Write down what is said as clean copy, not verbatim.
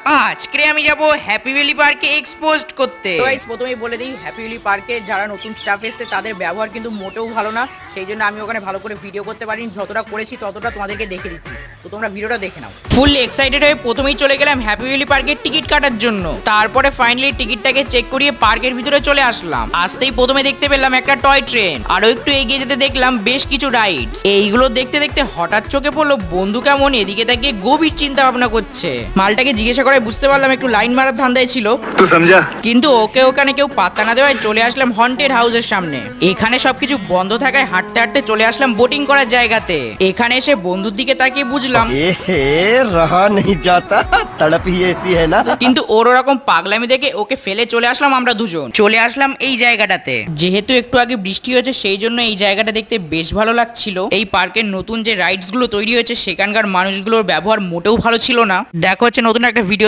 আজকে আমি যাব হ্যাপি ভ্যালি পার্কে এক্সপোজড করতে। তো গাইস প্রথমেই বলে দিই, হ্যাপি ভ্যালি পার্কে যারা নতুন স্টাফ এসেছে তাদের ব্যবহার কিন্তু মোটেও ভালো না। সেই জন্য আমি ওখানে ভালো করে ভিডিও করতে পারিনি, যতটা করেছি ততটা তোমাদেরকে দেখে দিচ্ছি। তো তোমরা ভিডিওটা দেখে নাও। ফুল এক্সাইটেড হয়ে প্রথমেই চলে গেলাম হ্যাপি ভ্যালি পার্কের টিকিট কাটার জন্য। তারপরে ফাইনালি টিকিটটাকে চেক করিয়ে পার্কের ভিতরে চলে আসলাম। আসতেই প্রথমে দেখতে পেলাম একটা টয় ট্রেন, আরো একটু এগিয়ে যেতে দেখলাম বেশ কিছু রাইডস। এইগুলো দেখতে দেখতে হঠাৎ চোখে পড়লো বন্ধু কেমন এদিকে তাকিয়ে গভীর চিন্তা ভাবনা করছে। মালটাকে জিজ্ঞাসা করে বুঝতে পারলাম একটু লাইন মারার ধান্দায় ছিল, तू समझा। কিন্তু ওকে ওখানে কেউ পাত্তা না দেওয়ায় চলে আসলাম হন্টেড হাউসের সামনে। এখানে সবকিছু বন্ধ থাকায় হাঁটতে হাঁটতে চলে আসলাম বোটিং করার জায়গাতে। এখানে এসে বন্ধুর দিকে তাকিয়ে বুঝলাম रहा नहीं जाता, तड़प ही ऐसी है ना। কিন্তু ওর ওরকম পাগলামি দেখে ওকে ফেলে চলে আসলাম আমরা দুজন। চলে আসলাম এই জায়গাটাতে। যেহেতু একটু আগে বৃষ্টি হয়েছে সেই জন্য এই জায়গাটা দেখতে বেশ ভালো লাগছিল। এই পার্কের নতুন যে রাইডস গুলো তৈরি হয়েছে সেখানকার মানুষগুলোর ব্যবহার মোটেও ভালো ছিল না। দেখা হচ্ছে নতুন একটা ভিডিও।